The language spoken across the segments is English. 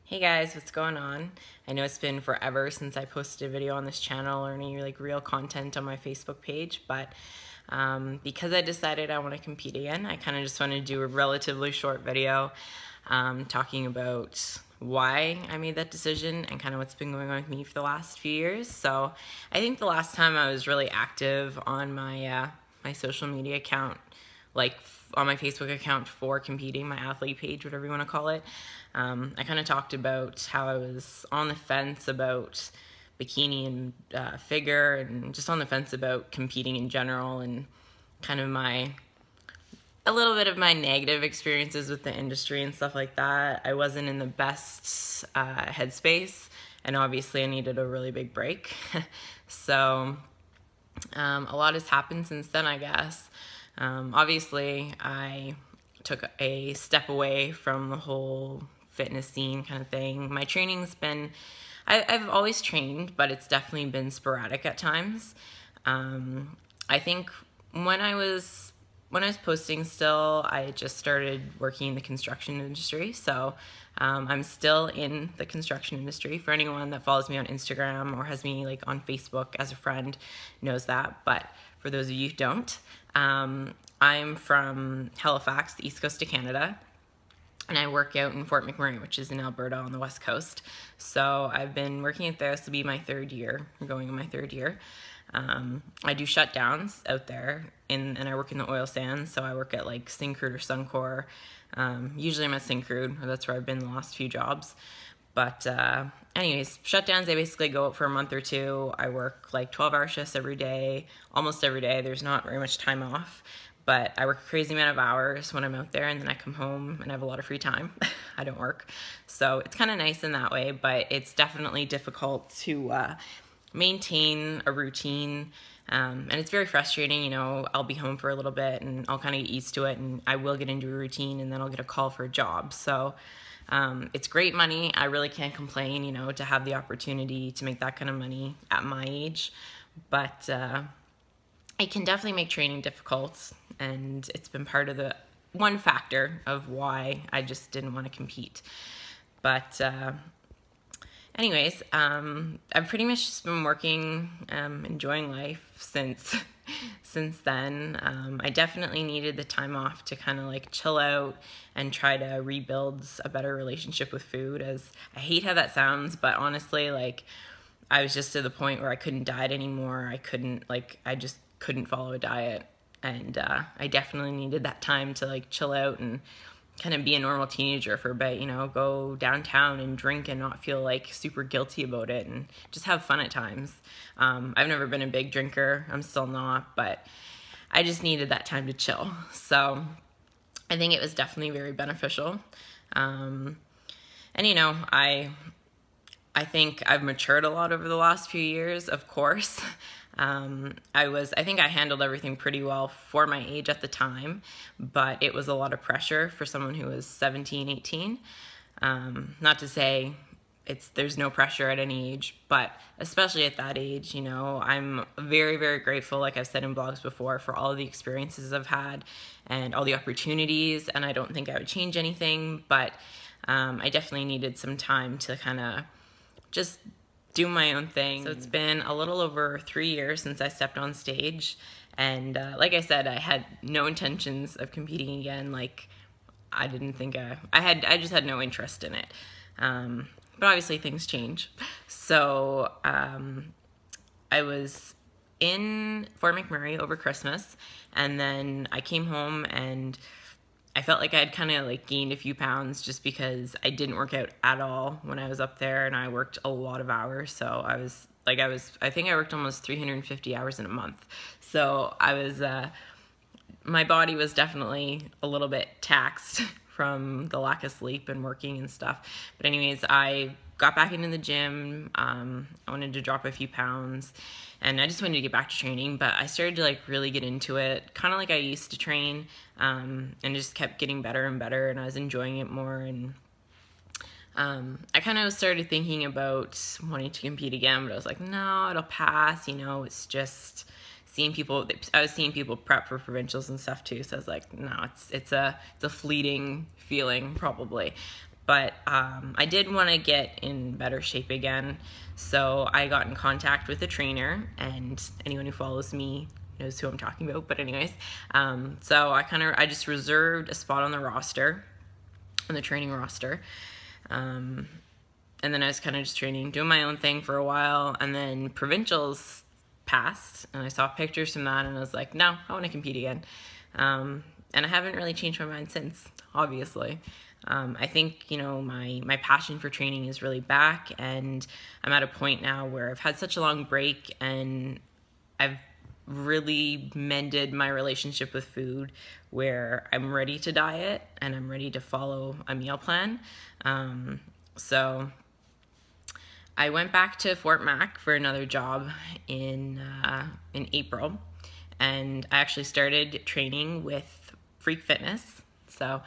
Hey guys, what's going on? I know it's been forever since I posted a video on this channel or any real content on my Facebook page, but because I decided I want to compete again, I kind of just want to do a relatively short video talking about why I made that decision and kind of what's been going on with me for the last few years. So I think the last time I was really active on my my social media account, like on my Facebook account for competing, my athlete page, whatever you want to call it, I kind of talked about how I was on the fence about bikini and figure, and just on the fence about competing in general, and kind of a little bit of my negative experiences with the industry and stuff like that. I wasn't in the best headspace, and obviously I needed a really big break. So a lot has happened since then, I guess. Obviously, I took a step away from the whole fitness scene kind of thing. My training's been, I've always trained, but it's definitely been sporadic at times. I think when I was posting still, I just started working in the construction industry. So I'm still in the construction industry. For anyone that follows me on Instagram or has me like on Facebook as a friend knows that. But for those of you who don't, I'm from Halifax, the east coast of Canada, and I work out in Fort McMurray, which is in Alberta on the west coast. So I've been working at this. This will be my third year. I'm going in my third year. I do shutdowns out there, and I work in the oil sands. So I work at like Syncrude or Suncor. Usually I'm at Syncrude, or that's where I've been the last few jobs. But anyways, shutdowns, I basically go out for a month or two. I work like 12-hour shifts every day, almost every day. There's not very much time off, but I work a crazy amount of hours when I'm out there, and then I come home and I have a lot of free time. I don't work. So it's kind of nice in that way, but it's definitely difficult to maintain a routine. And it's very frustrating, you know. I'll be home for a little bit and I'll kind of get used to it, and I will get into a routine, and then I'll get a call for a job. So it's great money. I really can't complain, you know, to have the opportunity to make that kind of money at my age. But it can definitely make training difficult, and it's been part of the one factor of why I just didn't want to compete. But anyways, I've pretty much just been working, enjoying life since then. I definitely needed the time off to kind of like chill out and try to rebuild a better relationship with food, as I hate how that sounds, but honestly, like, I was just to the point where I couldn't diet anymore. I just couldn't follow a diet, and I definitely needed that time to like chill out and kind of be a normal teenager for a bit, you know, go downtown and drink and not feel like super guilty about it, and just have fun at times. I've never been a big drinker. I'm still not, but I just needed that time to chill. So I think it was definitely very beneficial. And you know, I think I've matured a lot over the last few years, of course. I think I handled everything pretty well for my age at the time, but it was a lot of pressure for someone who was 17, 18. Not to say there's no pressure at any age, but especially at that age, you know, I'm very, very grateful, like I've said in blogs before, for all of the experiences I've had and all the opportunities, and I don't think I would change anything, but I definitely needed some time to kind of just do my own thing. So it's been a little over 3 years since I stepped on stage, and like I said, I had no intentions of competing again. Like, I didn't think I just had no interest in it. But obviously things change. So I was in Fort McMurray over Christmas, and then I came home and I felt like I had kind of like gained a few pounds just because I didn't work out at all when I was up there, and I worked a lot of hours. So I think I worked almost 350 hours in a month. So my body was definitely a little bit taxed from the lack of sleep and working and stuff. But anyways, I got back into the gym. I wanted to drop a few pounds, and I just wanted to get back to training, but I started to like really get into it, kind of like I used to train, and just kept getting better and better, and I was enjoying it more. And I kind of started thinking about wanting to compete again, but I was like, no, it'll pass, you know. It's just I was seeing people prep for provincials and stuff too, so I was like, no, it's a fleeting feeling probably. but I did want to get in better shape again, so I got in contact with a trainer, and anyone who follows me knows who I'm talking about, but anyways, so I just reserved a spot on the roster, on the training roster, and then I was kind of just training, doing my own thing for a while, and then provincials passed, and I saw pictures from that, and I was like, no, I want to compete again. And I haven't really changed my mind since, obviously. I think, you know, my passion for training is really back, and I'm at a point now where I've had such a long break, and I've really mended my relationship with food, where I'm ready to diet and I'm ready to follow a meal plan. So I went back to Fort Mac for another job in April, and I actually started training with Freak Fitness, so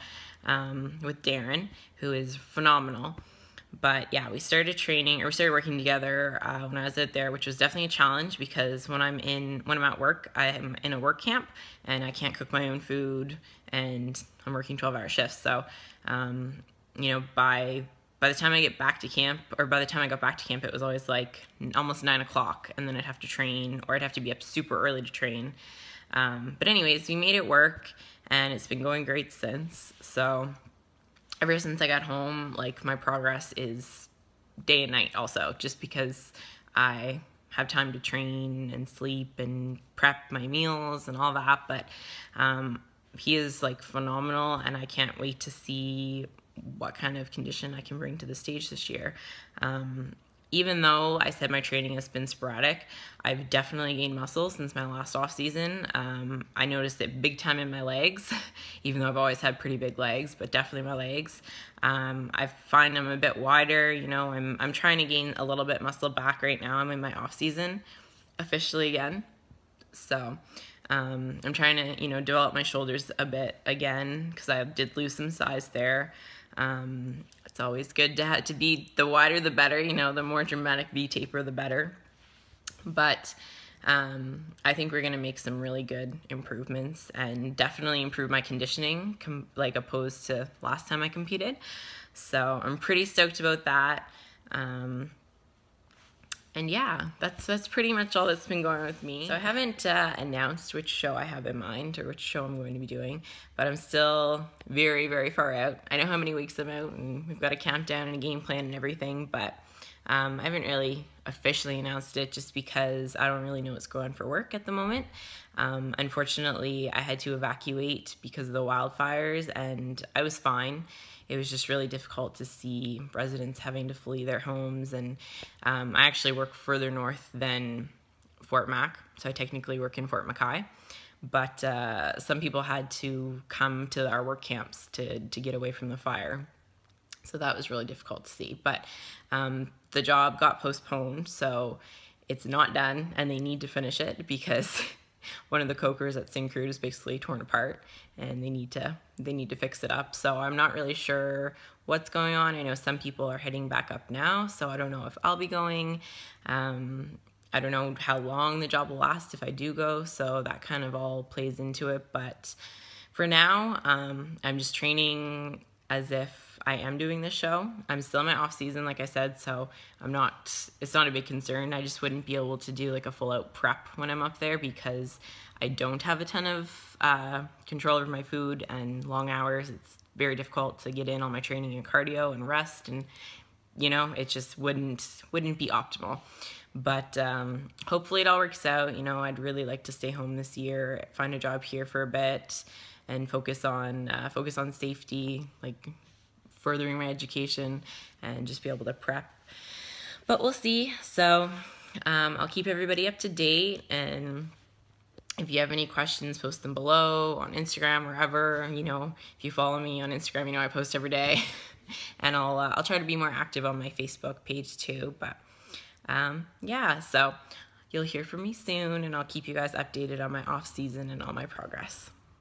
with Darren, who is phenomenal. But yeah, we started working together when I was out there, which was definitely a challenge, because when I'm at work, I'm in a work camp and I can't cook my own food, and I'm working 12-hour shifts. So, you know, by the time I get back to camp, or by the time I got back to camp, it was always like almost 9 o'clock, and then I'd have to train, or I'd have to be up super early to train. But anyways, we made it work, and it's been going great since. So ever since I got home, like, my progress is day and night also, just because I have time to train and sleep and prep my meals and all that. But he is like phenomenal, and I can't wait to see what kind of condition I can bring to the stage this year. Even though I said my training has been sporadic, I've definitely gained muscle since my last off season. I noticed it big time in my legs, even though I've always had pretty big legs, but definitely my legs. I find I'm a bit wider. You know, I'm trying to gain a little bit muscle back right now. I'm in my off season officially again. So I'm trying to, you know, develop my shoulders a bit again, because I did lose some size there. It's always good to be, the wider the better, you know, the more dramatic V-taper the better. But I think we're going to make some really good improvements, and definitely improve my conditioning, like opposed to last time I competed. So I'm pretty stoked about that. And yeah, that's pretty much all that's been going on with me. So I haven't announced which show I have in mind, or which show I'm going to be doing, but I'm still very, very far out. I know how many weeks I'm out, and we've got a countdown and a game plan and everything, but I haven't really officially announced it, just because I don't really know what's going on for work at the moment. Unfortunately, I had to evacuate because of the wildfires, and I was fine. It was just really difficult to see residents having to flee their homes, and I actually work further north than Fort Mac, so I technically work in Fort Mackay, but some people had to come to our work camps to get away from the fire, so that was really difficult to see. But the job got postponed, so it's not done, and they need to finish it, because one of the cokers at Syncrude is basically torn apart, and they need to fix it up. So I'm not really sure what's going on. I know some people are heading back up now, so I don't know if I'll be going. I don't know how long the job will last if I do go, so that kind of all plays into it. But for now, I'm just training as if I am doing this show. I'm still in my off season, like I said, so it's not a big concern. I just wouldn't be able to do like a full out prep when I'm up there, because I don't have a ton of control over my food and long hours. It's very difficult to get in all my training and cardio and rest, and you know, it just wouldn't be optimal. But hopefully it all works out. You know, I'd really like to stay home this year, find a job here for a bit, and focus on safety, like furthering my education, and just be able to prep. But we'll see. So I'll keep everybody up to date, and if you have any questions, post them below on Instagram, wherever. You know, if you follow me on Instagram, you know I post every day. And I'll try to be more active on my Facebook page too. But yeah, so you'll hear from me soon, and I'll keep you guys updated on my off season and all my progress.